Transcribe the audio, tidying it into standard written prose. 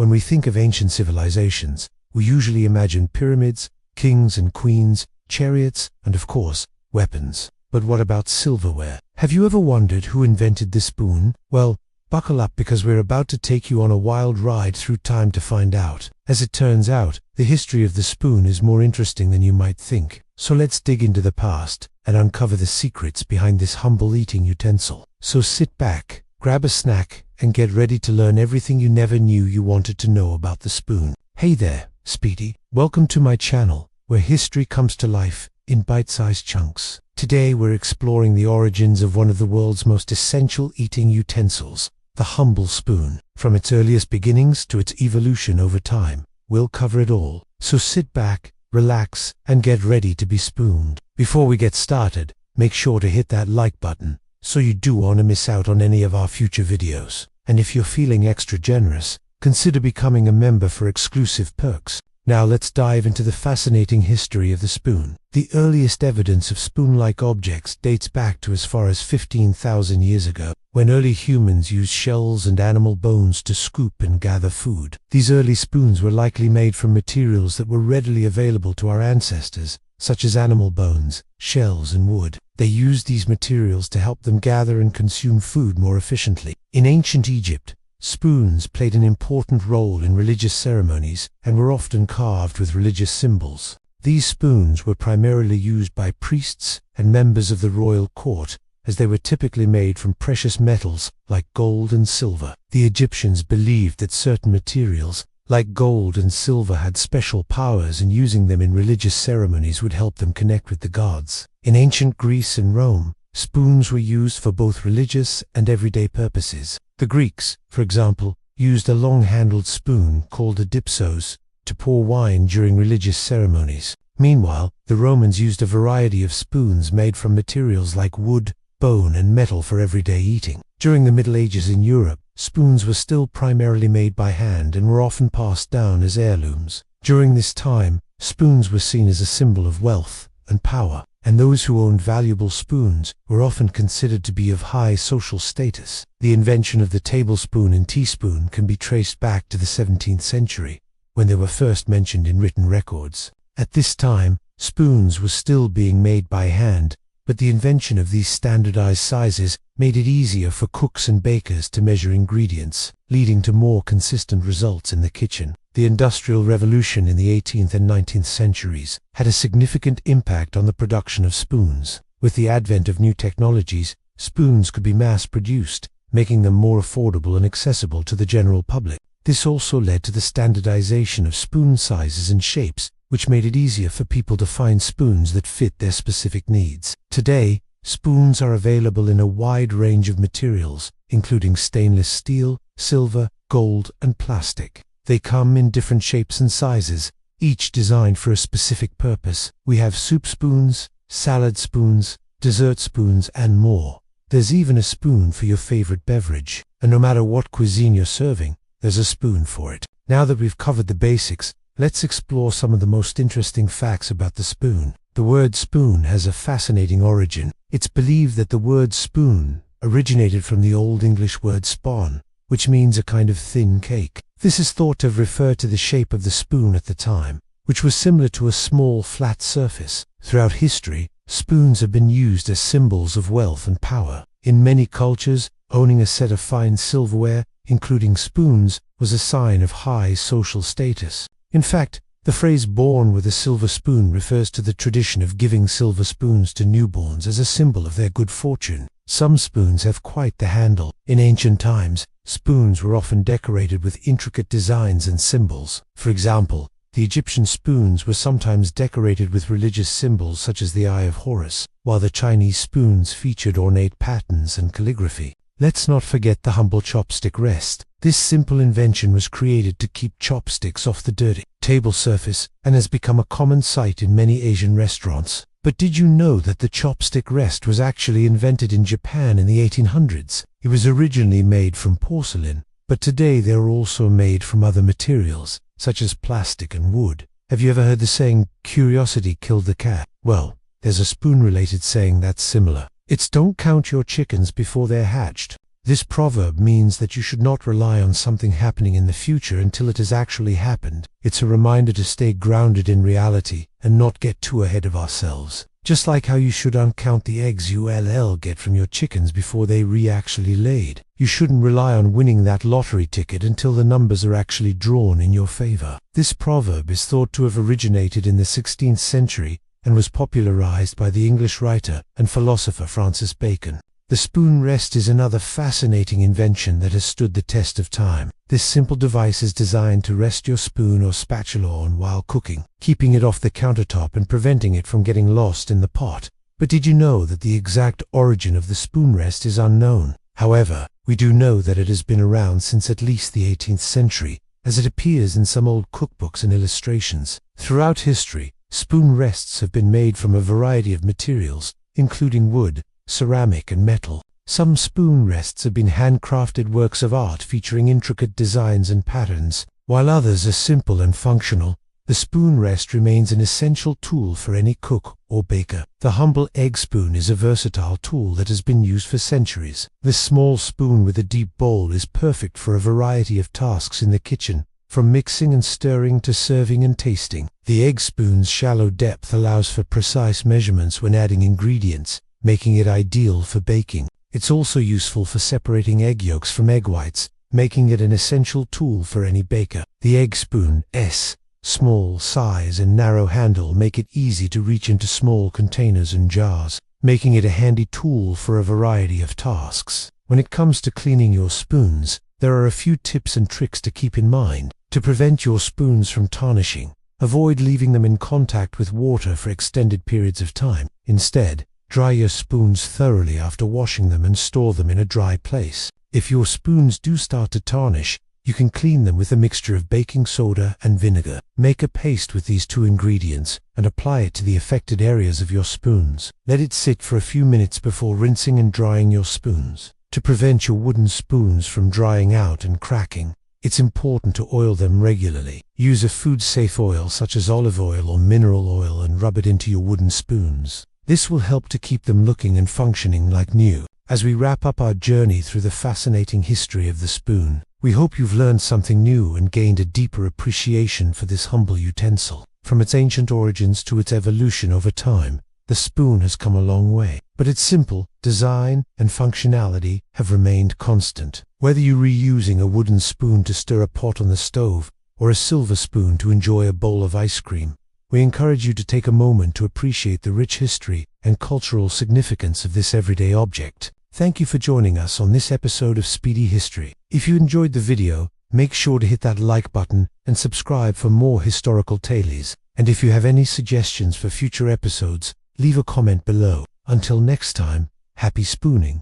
When we think of ancient civilizations, we usually imagine pyramids, kings and queens, chariots, and of course, weapons. But what about silverware? Have you ever wondered who invented the spoon? Well, buckle up because we're about to take you on a wild ride through time to find out. As it turns out, the history of the spoon is more interesting than you might think. So let's dig into the past and uncover the secrets behind this humble eating utensil. So sit back, grab a snack, and get ready to learn everything you never knew you wanted to know about the spoon. Hey there, Speedy. Welcome to my channel, where history comes to life in bite-sized chunks. Today we're exploring the origins of one of the world's most essential eating utensils, the humble spoon. From its earliest beginnings to its evolution over time, we'll cover it all. So sit back, relax, and get ready to be spooned. Before we get started, make sure to hit that like button, so you don't want to miss out on any of our future videos. And if you're feeling extra generous, consider becoming a member for exclusive perks. Now let's dive into the fascinating history of the spoon. The earliest evidence of spoon-like objects dates back to as far as 15,000 years ago, when early humans used shells and animal bones to scoop and gather food. These early spoons were likely made from materials that were readily available to our ancestors, such as animal bones, shells, and wood. They used these materials to help them gather and consume food more efficiently. In ancient Egypt, spoons played an important role in religious ceremonies and were often carved with religious symbols. These spoons were primarily used by priests and members of the royal court, as they were typically made from precious metals like gold and silver. The Egyptians believed that certain materials, like gold and silver, had special powers, and using them in religious ceremonies would help them connect with the gods. In ancient Greece and Rome, spoons were used for both religious and everyday purposes. The Greeks, for example, used a long-handled spoon called a dipsos to pour wine during religious ceremonies. Meanwhile, the Romans used a variety of spoons made from materials like wood, bone, and metal for everyday eating. During the Middle Ages in Europe, spoons were still primarily made by hand and were often passed down as heirlooms. During this time, spoons were seen as a symbol of wealth and power, and those who owned valuable spoons were often considered to be of high social status. The invention of the tablespoon and teaspoon can be traced back to the 17th century, when they were first mentioned in written records. At this time, spoons were still being made by hand, but the invention of these standardized sizes made it easier for cooks and bakers to measure ingredients, leading to more consistent results in the kitchen. The Industrial Revolution in the 18th and 19th centuries had a significant impact on the production of spoons. With the advent of new technologies, spoons could be mass-produced, making them more affordable and accessible to the general public. This also led to the standardization of spoon sizes and shapes, which made it easier for people to find spoons that fit their specific needs. Today, spoons are available in a wide range of materials, including stainless steel, silver, gold, and plastic. They come in different shapes and sizes, each designed for a specific purpose. We have soup spoons, salad spoons, dessert spoons, and more. There's even a spoon for your favorite beverage. And no matter what cuisine you're serving, there's a spoon for it. Now that we've covered the basics, let's explore some of the most interesting facts about the spoon. The word spoon has a fascinating origin. It's believed that the word spoon originated from the Old English word spon, which means a kind of thin cake. This is thought to have referred to the shape of the spoon at the time, which was similar to a small flat surface. Throughout history, spoons have been used as symbols of wealth and power. In many cultures, owning a set of fine silverware, including spoons, was a sign of high social status. In fact, the phrase "born with a silver spoon" refers to the tradition of giving silver spoons to newborns as a symbol of their good fortune. Some spoons have quite the handle. In ancient times, spoons were often decorated with intricate designs and symbols. For example, the Egyptian spoons were sometimes decorated with religious symbols such as the Eye of Horus, while the Chinese spoons featured ornate patterns and calligraphy. Let's not forget the humble chopstick rest. This simple invention was created to keep chopsticks off the dirty table surface and has become a common sight in many Asian restaurants. But did you know that the chopstick rest was actually invented in Japan in the 1800s? It was originally made from porcelain, but today they are also made from other materials, such as plastic and wood. Have you ever heard the saying, "Curiosity killed the cat"? Well, there's a spoon-related saying that's similar. It's "don't count your chickens before they're hatched." This proverb means that you should not rely on something happening in the future until it has actually happened. It's a reminder to stay grounded in reality and not get too ahead of ourselves. Just like how you should uncount the eggs you'll get from your chickens before they actually laid. You shouldn't rely on winning that lottery ticket until the numbers are actually drawn in your favor. This proverb is thought to have originated in the 16th century and was popularized by the English writer and philosopher Francis Bacon. The spoon rest is another fascinating invention that has stood the test of time. This simple device is designed to rest your spoon or spatula on while cooking, keeping it off the countertop and preventing it from getting lost in the pot. But did you know that the exact origin of the spoon rest is unknown? However, we do know that it has been around since at least the 18th century, as it appears in some old cookbooks and illustrations. Throughout history, spoon rests have been made from a variety of materials, including wood, ceramic and metal. Some spoon rests have been handcrafted works of art featuring intricate designs and patterns, while others are simple and functional. The spoon rest remains an essential tool for any cook or baker. The humble egg spoon is a versatile tool that has been used for centuries. This small spoon with a deep bowl is perfect for a variety of tasks in the kitchen, from mixing and stirring to serving and tasting. The egg spoon's shallow depth allows for precise measurements when adding ingredients, making it ideal for baking. It's also useful for separating egg yolks from egg whites, making it an essential tool for any baker. The egg spoon's small size and narrow handle make it easy to reach into small containers and jars, making it a handy tool for a variety of tasks. When it comes to cleaning your spoons, there are a few tips and tricks to keep in mind. To prevent your spoons from tarnishing, avoid leaving them in contact with water for extended periods of time. Instead, dry your spoons thoroughly after washing them and store them in a dry place. If your spoons do start to tarnish, you can clean them with a mixture of baking soda and vinegar. Make a paste with these two ingredients and apply it to the affected areas of your spoons. Let it sit for a few minutes before rinsing and drying your spoons. To prevent your wooden spoons from drying out and cracking, it's important to oil them regularly. Use a food-safe oil such as olive oil or mineral oil and rub it into your wooden spoons. This will help to keep them looking and functioning like new. As we wrap up our journey through the fascinating history of the spoon, we hope you've learned something new and gained a deeper appreciation for this humble utensil. From its ancient origins to its evolution over time, the spoon has come a long way. But its simple design and functionality have remained constant. Whether you're reusing a wooden spoon to stir a pot on the stove or a silver spoon to enjoy a bowl of ice cream, we encourage you to take a moment to appreciate the rich history and cultural significance of this everyday object. Thank you for joining us on this episode of Speedy History. If you enjoyed the video, make sure to hit that like button and subscribe for more historical tales. And if you have any suggestions for future episodes, leave a comment below. Until next time, happy spooning.